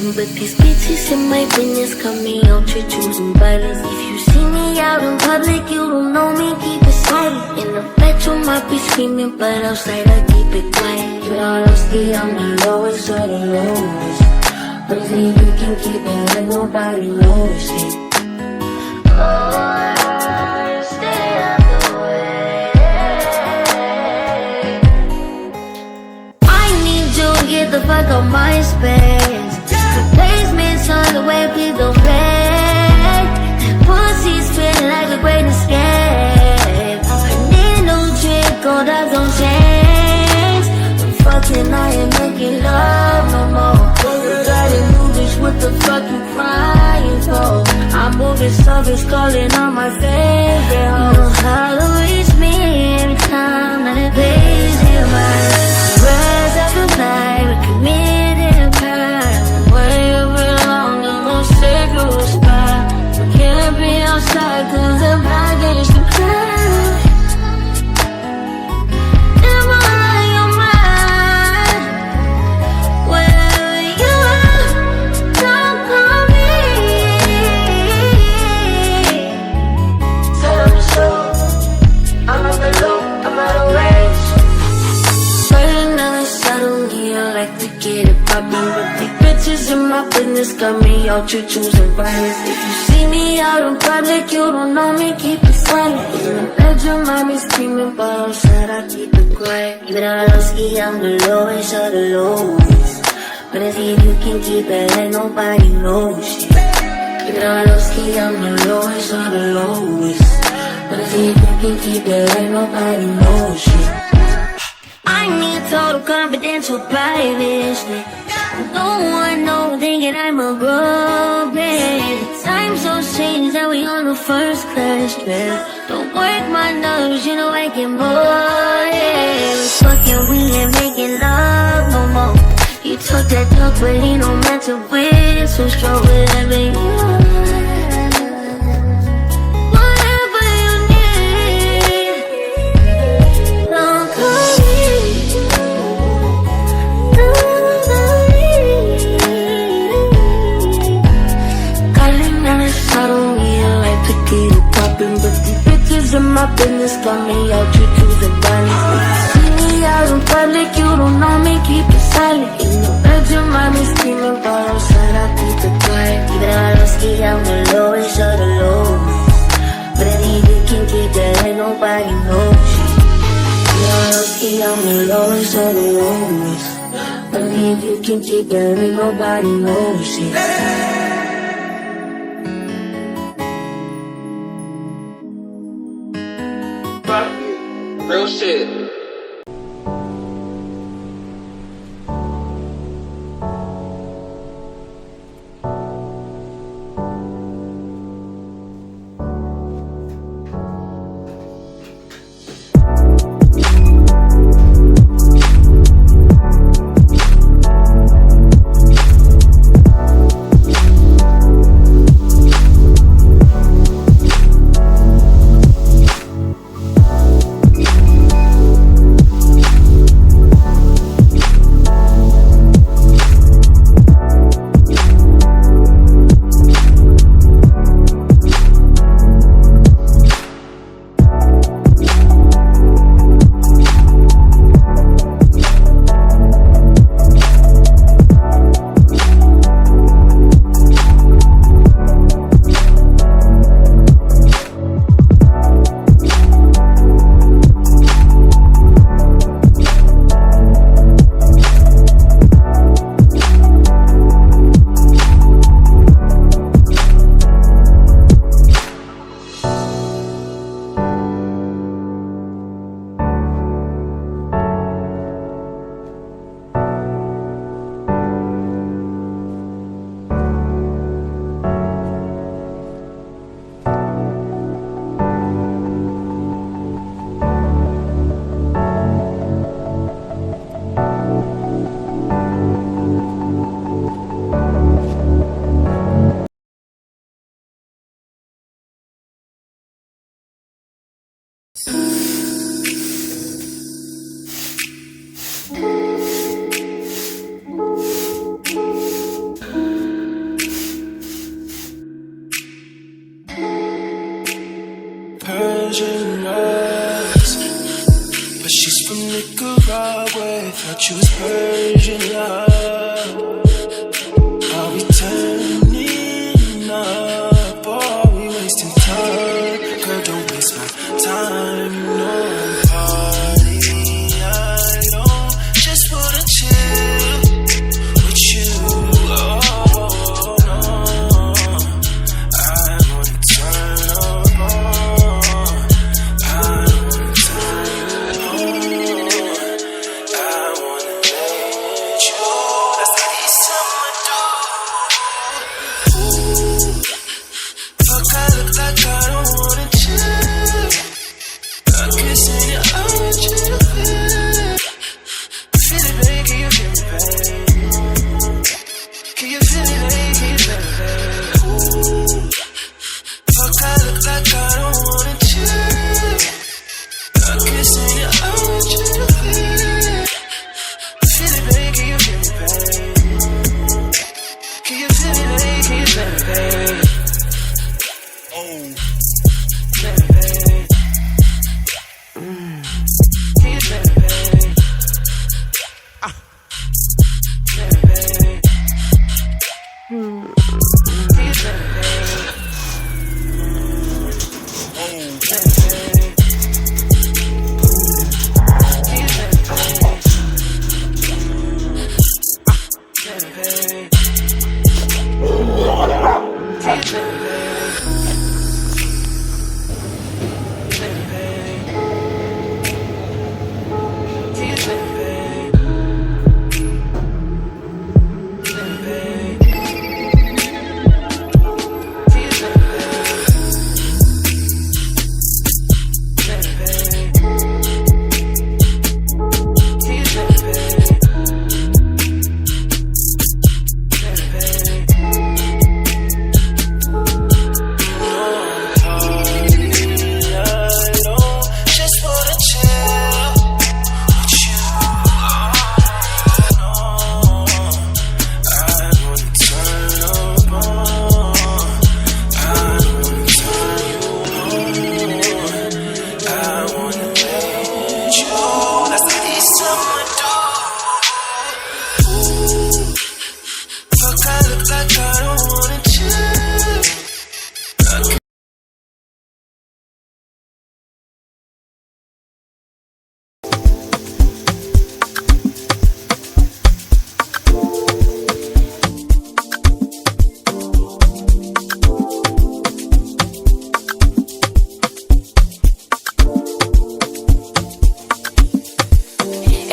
popping, but these bitches in my business coming out here choosing violence. If you see me out in public, you don't know me, keep it silent. In the bedroom, I be screaming, but outside I keep it quiet. You know, honestly, I'm the lowest of the lowest. But if you can keep it, like nobody knows it. Oh, stay out the way. I need you to get the fuck out my space. Replacements on the way, please don't play. Pussy's feeling like a great escape. I need a new drink, gold eyes on chains. I'm fucking, I ain't making love no more. You gotta do this, what the fuck you crying for? I'm moving service, calling on my favorite hoe. You know how to reach me every time that it pays you right. Rise up the night, we committed a crime. Way over long, I'm gonna circle a spot. We can't be outside cause the baggage too high. Am I on your mind? Wherever you are, don't call me. Set on the show, I'm on the low, I'm out of range. Burning on the saddle, yeah, I like to get it poppin'. But these bitches in my business got me out here choosing violence. If you see me out in public, you don't know me, keep it silent. In the bedroom, I be screaming, but outside I keep it quiet. Even though I'm the lowest of the lowest. But if you can keep it, like nobody knows shit. Even though I'm the lowest of the lowest. But if you can keep it, like nobody knows shit. I need total confidential privacy. No one knows, thinking I'm a robot. Time so strange that we on the first class trip. Don't work my nerves, you know I can bored. Fucking, we ain't making love no more. You talk that talk, but he don't match up with. So strong with every whatever you need. Don't call me. Calling on a saddle, yeah, I like to get it poppin'. But these bitches in my business got me out here choosing violence. See me out in public, you don't know me, keep it silent. In the bedroom, I be screaming, but outside I keep it quiet. Even though I'm the lowest of the lowest. But if you can keep that, ain't nobody knows shit. I'm the lowest of the lowest. But if you can keep that, ain't nobody knows shit. Real shit. Persian eyes, but she's from Nicaragua. Thought you was Persian love. Are we turning up or are we wasting time? Girl, don't waste my time. No party, I don't just wanna chill with you. Oh no, I wanna turn up on. I wanna turn on. I wanna let you. Let's get something to do. Ooh, fuck, I look like I don't wanna chill. I'm kissing your eyes, you feel it, baby, can you feel me, baby? Can you feel it, baby, can you feel me, baby? Ooh, fuck, I look like I don't wanna chill. I'm kissing your eyes, you feel it, baby, can you feel me, baby? Can you feel it, baby, can you feel me, baby? Oh, baby, baby. Can you feel me, baby? Baby, baby. Can you feel me, baby? Oh, baby, baby. Can you feel me, baby? Baby, baby. Can you feel me, baby? Baby, baby. Can you feel me, baby? Baby, baby. Can you feel me, baby? Baby, baby. Can you feel me, baby? Baby, baby. I don't just wanna chill with you. No, I wanna turn up on. I wanna turn you on. I wanna let you. Let's get something to do. Ooh, fuck, I look like I don't wanna chill.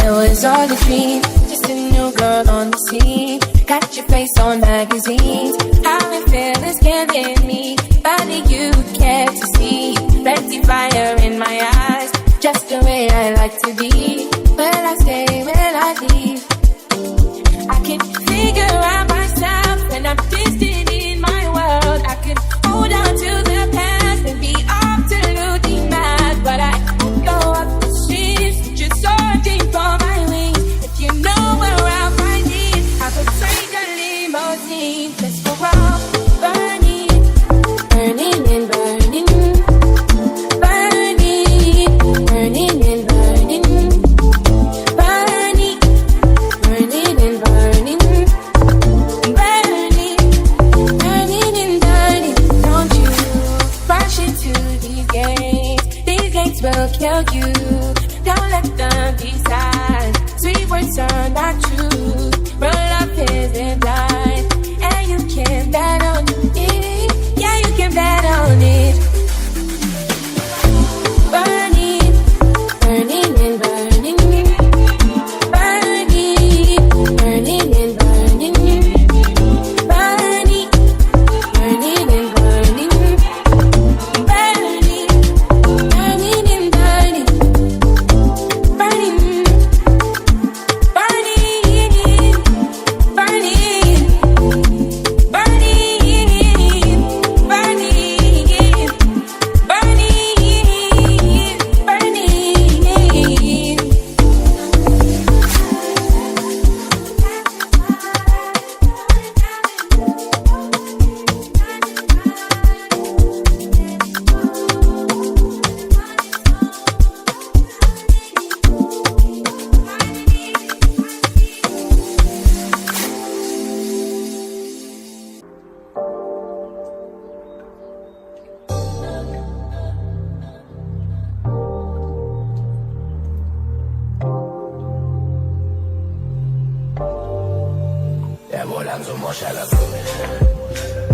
It was all a dream, just a new girl on the scene. Got your face on magazines. How it feels is killing me. Body you care to see. Plenty fire in my eyes, just the way I like to be. Will I stay, will I leave? I can figure out myself when I'm distant in my world. I can hold on to the past and be absolutely mad, but I go up the streets, just searching for my wings. If you know where I'll find it, I could take a limousine. Let's go out, burning, burning and burning, burning, burning and burning, burning, burning and burning, burning, burning and burning. Don't you rush into these gates. These gates will kill you. Don't let them decide. Sweet words are not true. Real love isn't blind, and you can bet on it. Yeah, you can bet on it. Burning, burning and burning, burning, burning and burning, burning, burning and burning, burning, burning and burning, burning, burning, burning. more shallow.